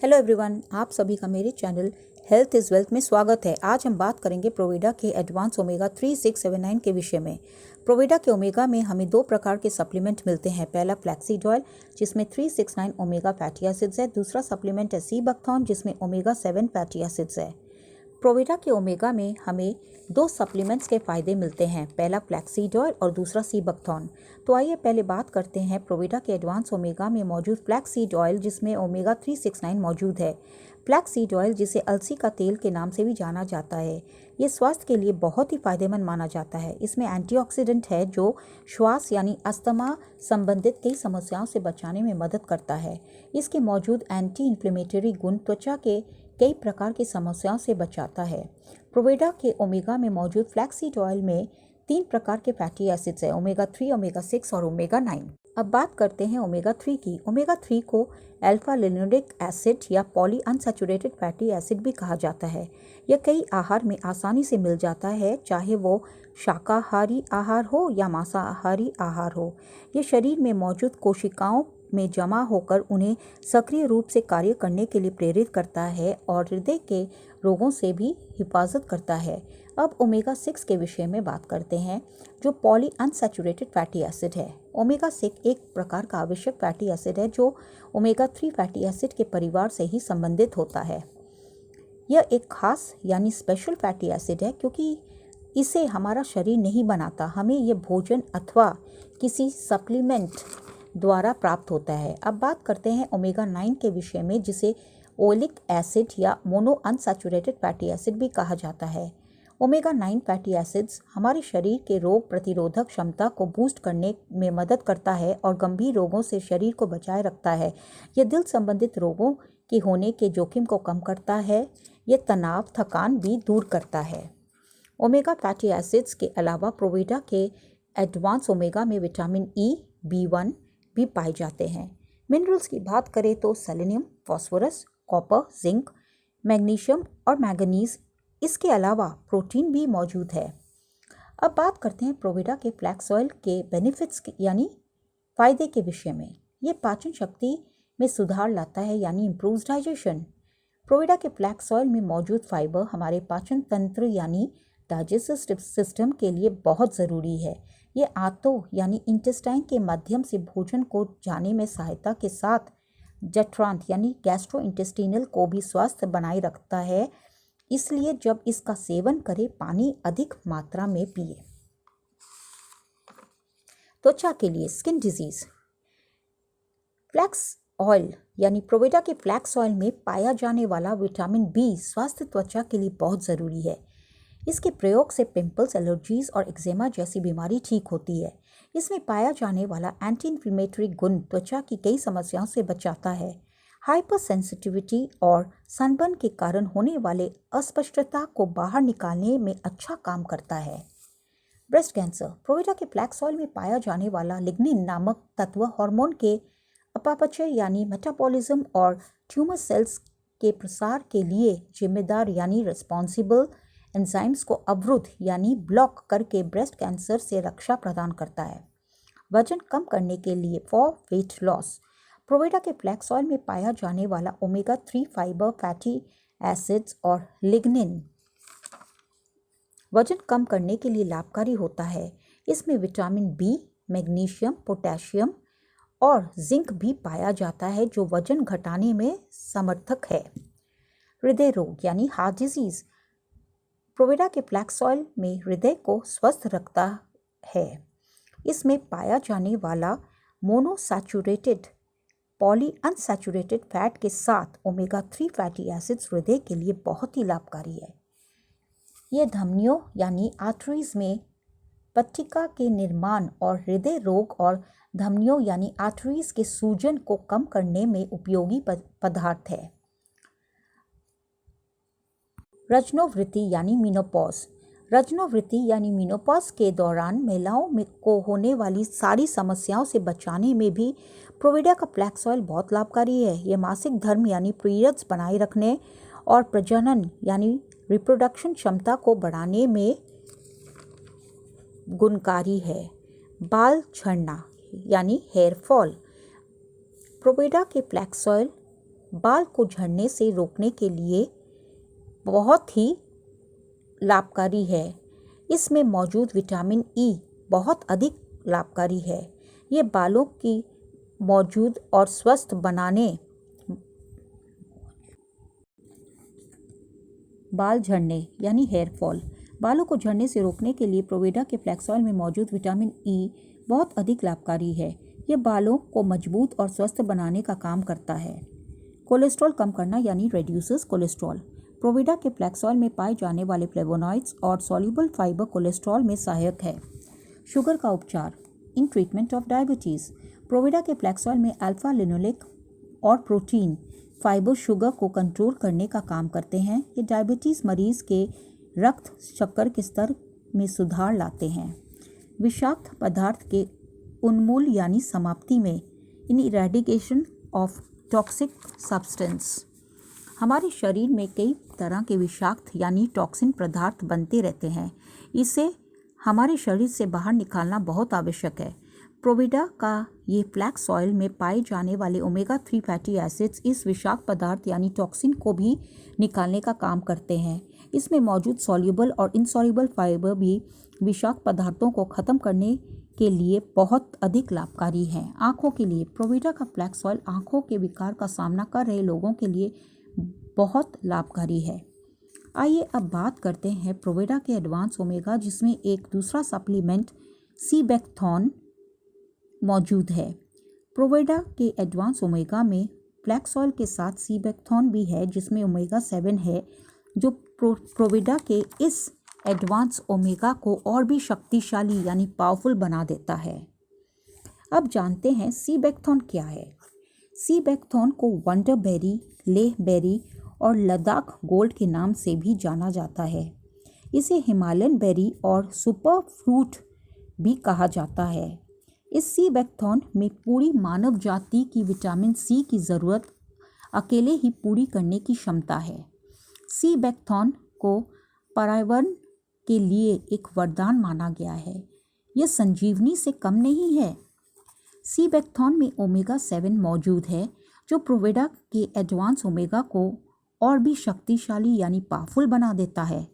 Hello everyone, आप सभी का मेरे चैनल हेल्थ इज़ वेल्थ में स्वागत है। आज हम बात करेंगे प्रोविडा के एडवांस ओमेगा 3679 के विषय में। प्रोविडा के ओमेगा में हमें दो प्रकार के सप्लीमेंट मिलते हैं। पहला फ्लैक्सीड ऑयल जिसमें 369 ओमेगा फैटी एसिड्स है। दूसरा सप्लीमेंट है सी बकथॉर्न जिसमें ओमेगा 7 फैटी एसिड्स है। प्रोविडा के ओमेगा में हमें दो सप्लीमेंट्स के फ़ायदे मिलते हैं, पहला फ्लैक्सीड ऑयल और दूसरा सी बकथॉर्न। तो आइए पहले बात करते हैं प्रोविडा के एडवांस ओमेगा में मौजूद फ्लैक्सीड ऑयल जिसमें ओमेगा 369 मौजूद है। फ्लैक्सीड ऑयल जिसे अलसी का तेल के नाम से भी जाना जाता है, ये स्वास्थ्य के लिए बहुत ही फायदेमंद माना जाता है। इसमें एंटीऑक्सीडेंट है जो श्वास यानी अस्थमा संबंधित कई समस्याओं से बचाने में मदद करता है। इसके मौजूद एंटी इन्फ्लेमेटरी गुण त्वचा के कई प्रकार की समस्याओं से बचाता है। प्रोविडा के ओमेगा में मौजूद फ्लैक्सीड ऑयल में 3 प्रकार के फैटी एसिड्स है, ओमेगा 3, ओमेगा 6 और ओमेगा 9। अब बात करते हैं ओमेगा 3 की। ओमेगा 3 को अल्फा लिनोलिक एसिड या पॉली अनसैचुरेटेड फैटी एसिड भी कहा जाता है। यह कई आहार में आसानी से मिल जाता है, चाहे वो शाकाहारी आहार हो या मांसाहारी आहार हो। यह शरीर में मौजूद कोशिकाओं में जमा होकर उन्हें सक्रिय रूप से कार्य करने के लिए प्रेरित करता है और हृदय के रोगों से भी हिफाजत करता है। अब ओमेगा 6 के विषय में बात करते हैं, जो पॉली अनसैचुरेटेड फैटी एसिड है। ओमेगा 6 एक प्रकार का आवश्यक फैटी एसिड है जो ओमेगा 3 फैटी एसिड के परिवार से ही संबंधित होता है। यह एक खास यानी स्पेशल फैटी एसिड है क्योंकि इसे हमारा शरीर नहीं बनाता, हमें यह भोजन अथवा किसी सप्लीमेंट द्वारा प्राप्त होता है। अब बात करते हैं ओमेगा 9 के विषय में, जिसे ओलिक एसिड या मोनो अनसैचुरेटेड फैटी एसिड भी कहा जाता है। ओमेगा 9 फैटी एसिड्स हमारे शरीर के रोग प्रतिरोधक क्षमता को बूस्ट करने में मदद करता है और गंभीर रोगों से शरीर को बचाए रखता है। यह दिल संबंधित रोगों के होने के जोखिम को कम करता है। यह तनाव, थकान भी दूर करता है। ओमेगा फैटी एसिड्स के अलावा प्रोविडा के एडवांस ओमेगा में विटामिन ई, B1 भी पाए जाते हैं। मिनरल्स की बात करें तो selenium, phosphorus, copper, zinc, magnesium और मैंगनीज, इसके अलावा प्रोटीन भी मौजूद है। अब बात करते हैं प्रोविडा के फ्लैक्स ऑयल के बेनिफिट्स यानी फ़ायदे के विषय में। ये पाचन शक्ति में सुधार लाता है यानी इम्प्रूव्स डाइजेशन। प्रोविडा के फ्लैक्स ऑयल में मौजूद फाइबर हमारे पाचन तंत्र यानी डाइजेस्टिव सिस्टम के लिए बहुत ज़रूरी है। ये आंतों यानी इंटेस्टाइन के माध्यम से भोजन को जाने में सहायता के साथ जठरांत यानी गैस्ट्रोइंटेस्टिनल को भी स्वस्थ बनाए रखता है। इसलिए जब इसका सेवन करें, पानी अधिक मात्रा में पिए। त्वचा के लिए स्किन डिजीज, फ्लैक्स ऑयल यानी प्रोविडा के फ्लैक्स ऑयल में पाया जाने वाला विटामिन बी स्वास्थ्य त्वचा के लिए बहुत ज़रूरी है। इसके प्रयोग से पिंपल्स, एलर्जीज और एक्जेमा जैसी बीमारी ठीक होती है। इसमें पाया जाने वाला एंटी इन्फ्लेमेटरी गुण त्वचा की कई समस्याओं से बचाता है। हाइपर सेंसिटिविटी और सनबर्न के कारण होने वाले अस्पष्टता को बाहर निकालने में अच्छा काम करता है। ब्रेस्ट कैंसर, प्रोविडा के फ्लैक्स ऑयल में पाया जाने वाला लिग्निन नामक तत्व हार्मोन के अपापचय यानी मेटाबॉलिज्म और ट्यूमर सेल्स के प्रसार के लिए जिम्मेदार यानी रिस्पॉन्सिबल एंजाइम्स को अवरुद्ध यानी ब्लॉक करके ब्रेस्ट कैंसर से रक्षा प्रदान करता है। वजन कम करने के लिए फॉर वेट लॉस, प्रोविडा के फ्लैक्स ऑयल में पाया जाने वाला ओमेगा 3 फाइबर फैटी एसिड्स और लिग्निन वजन कम करने के लिए लाभकारी होता है। इसमें विटामिन बी, मैग्नीशियम, पोटेशियम और जिंक भी पाया जाता है जो वजन घटाने में समर्थक है। हृदय रोग यानी हार्ट डिजीज, प्रोविडा के फ्लैक्स ऑयल में हृदय को स्वस्थ रखता है। इसमें पाया जाने वाला मोनोसैचुरेटेड पॉली अनसैचुरेटेड फैट के साथ ओमेगा 3 फैटी एसिड्स हृदय के लिए बहुत ही लाभकारी है। ये धमनियों यानी आर्टरीज में पट्टिका के निर्माण और हृदय रोग और धमनियों यानी आर्टरीज के सूजन को कम करने में उपयोगी पदार्थ है। रजनोवृत्ति यानी मीनोपॉज, रजनोवृत्ति यानी मीनोपॉज के दौरान महिलाओं में को होने वाली सारी समस्याओं से बचाने में भी प्रोविडा का फ्लैक्स ऑयल बहुत लाभकारी है। ये मासिक धर्म यानी पीरियड्स बनाए रखने और प्रजनन यानी रिप्रोडक्शन क्षमता को बढ़ाने में गुणकारी है। बाल झड़ना यानी हेयर फॉल, प्रोविडा के फ्लैक्स ऑयल बाल को झड़ने से रोकने के लिए बहुत ही लाभकारी है। इसमें मौजूद विटामिन ई बहुत अधिक लाभकारी है। ये बालों की मौजूद और स्वस्थ बनाने, बाल झड़ने यानी हेयर फॉल, बालों को झड़ने से रोकने के लिए प्रोविडा के फ्लैक्स ऑयल में मौजूद विटामिन ई बहुत अधिक लाभकारी है। यह बालों को मजबूत और स्वस्थ बनाने का काम करता है। कोलेस्ट्रॉल कम करना यानी रेड्यूसेस कोलेस्ट्रॉल। प्रोविडा के फ्लैक्स ऑयल में पाए जाने वाले फ्लेवोनॉइड्स और सॉल्युबल फाइबर कोलेस्ट्रॉल में सहायक है। शुगर का उपचार इन ट्रीटमेंट ऑफ डायबिटीज़। प्रोविडा के फ्लैक्स ऑयल में अल्फा लिनोलिक और प्रोटीन फाइबर शुगर को कंट्रोल करने का काम करते हैं। ये डायबिटीज़ मरीज़ के रक्त शक्कर के स्तर में सुधार लाते हैं। विषाक्त पदार्थ के उन्मूलन यानी समाप्ति में इन इरेडिकेशन ऑफ टॉक्सिक सब्सटेंस। हमारे शरीर में कई तरह के विषाक्त यानी टॉक्सिन पदार्थ बनते रहते हैं। इसे हमारे शरीर से बाहर निकालना बहुत आवश्यक है। प्रोविडा का ये फ्लैक्स ऑयल में पाए जाने वाले ओमेगा 3 फैटी एसिड्स इस विषाक्त पदार्थ यानी टॉक्सिन को भी निकालने का काम करते हैं। इसमें मौजूद सॉल्युबल और इनसॉल्युबल फाइबर भी विषाक्त पदार्थों को ख़त्म करने के लिए बहुत अधिक लाभकारी हैं। आँखों के लिए प्रोविडा का फ्लैक्स ऑयल आँखों के विकार का सामना कर रहे लोगों के लिए बहुत लाभकारी है। आइए अब बात करते हैं प्रोविडा के एडवांस ओमेगा, जिसमें एक दूसरा सप्लीमेंट सीबेक्थॉन मौजूद है। प्रोविडा के एडवांस ओमेगा में फ्लैक्स ऑयल के साथ सीबेक्थॉन भी है, जिसमें ओमेगा 7 है, जो प्रोविडा के इस एडवांस ओमेगा को और भी शक्तिशाली यानी पावरफुल बना देता है। अब जानते हैं सीबेक्थॉन क्या है। सीबेक्थॉन को वंडर बेरी, लेह बेरी और लद्दाख गोल्ड के नाम से भी जाना जाता है। इसे हिमालयन बेरी और सुपर फ्रूट भी कहा जाता है। इस सीबेक्थॉन में पूरी मानव जाति की विटामिन सी की ज़रूरत अकेले ही पूरी करने की क्षमता है। सीबेक्थॉन को पर्यावरण के लिए एक वरदान माना गया है। यह संजीवनी से कम नहीं है। सीबेक्थॉन में ओमेगा 7 मौजूद है, जो प्रोविडा के एडवांस ओमेगा को और भी शक्तिशाली यानी पावरफुल बना देता है।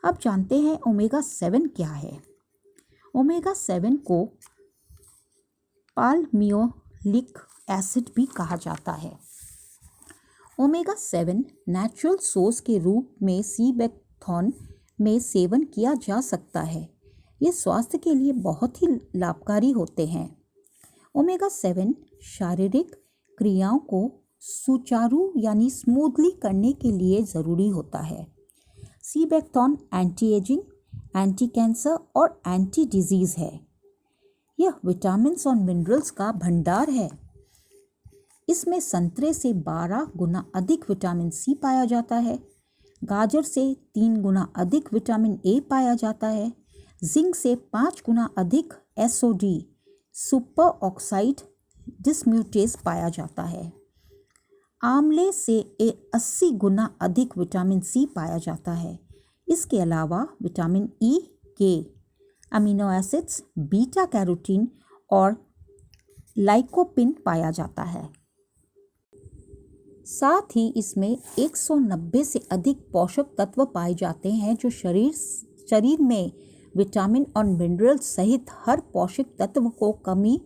अब जानते हैं ओमेगा 7 क्या है। ओमेगा 7 को पाल्मियोलिक एसिड भी कहा जाता है। ओमेगा 7 नेचुरल सोर्स के रूप में सीबेक्थॉन में सेवन किया जा सकता है। ये स्वास्थ्य के लिए बहुत ही लाभकारी होते हैं। ओमेगा 7 शारीरिक क्रियाओं को सुचारू यानी स्मूथली करने के लिए ज़रूरी होता है। सीबेक्थॉन एंटी एजिंग, एंटी कैंसर और एंटी डिजीज़ है। यह विटामिन्स और मिनरल्स का भंडार है। इसमें संतरे से 12 गुना अधिक विटामिन सी पाया जाता है। गाजर से 3 गुना अधिक विटामिन ए पाया जाता है। जिंक से 5 गुना अधिक एसओडी सुपर ऑक्साइड डिसम्यूटेस पाया जाता है। आंवले से 80 गुना अधिक विटामिन सी पाया जाता है। इसके अलावा विटामिन ई के, अमीनो एसिड्स, बीटा कैरोटीन और लाइकोपिन पाया जाता है। साथ ही इसमें 190 से अधिक पोषक तत्व पाए जाते हैं, जो शरीर में विटामिन और मिनरल सहित हर पोषक तत्व को कमी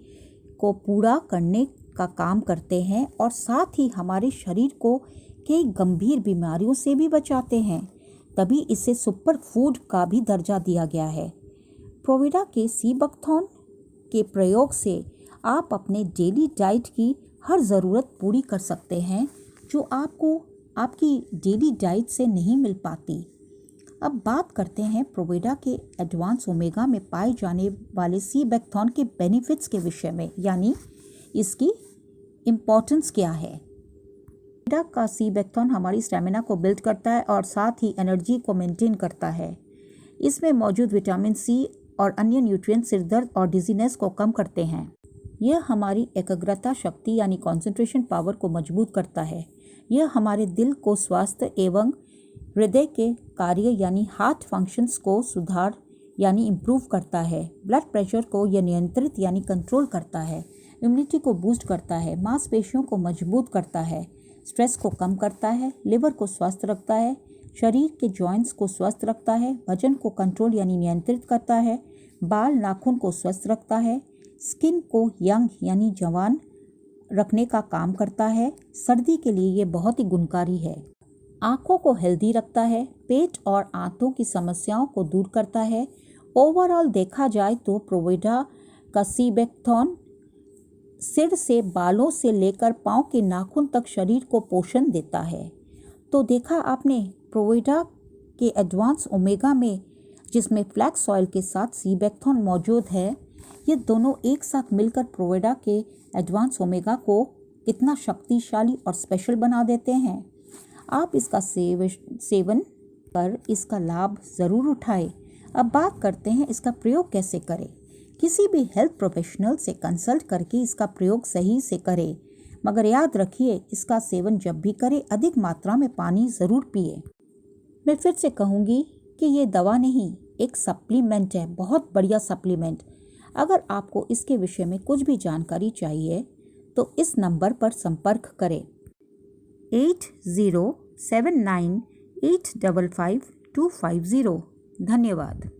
को पूरा करने का काम करते हैं और साथ ही हमारे शरीर को कई गंभीर बीमारियों से भी बचाते हैं। तभी इसे सुपर फूड का भी दर्जा दिया गया है। प्रोविडा के सीबेक्थॉन के प्रयोग से आप अपने डेली डाइट की हर ज़रूरत पूरी कर सकते हैं, जो आपको आपकी डेली डाइट से नहीं मिल पाती। अब बात करते हैं प्रोविडा के एडवांस ओमेगा में पाए जाने वाले सीबेक्थॉन के बेनिफिट्स के विषय में, यानी इसकी इम्पोर्टेंस क्या है। प्रोविडा का सीबेक्थॉन हमारी स्टेमिना को बिल्ड करता है और साथ ही एनर्जी को मेंटेन करता है। इसमें मौजूद विटामिन सी और अन्य न्यूट्रिएंट सिरदर्द और डिजीनेस को कम करते हैं। यह हमारी एकाग्रता शक्ति यानी कंसंट्रेशन पावर को मजबूत करता है। यह हमारे दिल को स्वास्थ्य एवं हृदय के कार्य यानी हार्ट फंक्शंस को सुधार यानी इम्प्रूव करता है। ब्लड प्रेशर को यह नियंत्रित यानी कंट्रोल करता है। इम्यूनिटी को बूस्ट करता है। मांसपेशियों को मजबूत करता है। स्ट्रेस को कम करता है, लिवर को स्वस्थ रखता है, शरीर के जॉइंट्स को स्वस्थ रखता है, वजन को कंट्रोल यानी नियंत्रित करता है, बाल नाखून को स्वस्थ रखता है, स्किन को यंग यानी जवान रखने का काम करता है। सर्दी के लिए ये बहुत ही गुणकारी है। आँखों को हेल्दी रखता है, पेट और आंतों की समस्याओं को दूर करता है। ओवरऑल देखा जाए तो प्रोविडा का सीबेक्थॉन सिर से बालों से लेकर पाँव के नाखून तक शरीर को पोषण देता है। तो देखा आपने प्रोविडा के एडवांस ओमेगा में, जिसमें फ्लैक्स ऑयल के साथ सीबेक्थॉन मौजूद है, ये दोनों एक साथ मिलकर प्रोविडा के एडवांस ओमेगा को कितना शक्तिशाली और स्पेशल बना देते हैं। आप इसका सेवन कर इसका लाभ ज़रूर उठाएं। अब बात करते हैं इसका प्रयोग कैसे करें। किसी भी हेल्थ प्रोफेशनल से कंसल्ट करके इसका प्रयोग सही से करें, मगर याद रखिए इसका सेवन जब भी करें अधिक मात्रा में पानी ज़रूर पिए। मैं फिर से कहूँगी कि ये दवा नहीं, एक सप्लीमेंट है, बहुत बढ़िया सप्लीमेंट। अगर आपको इसके विषय में कुछ भी जानकारी चाहिए तो इस नंबर पर संपर्क करें 8079855250। धन्यवाद।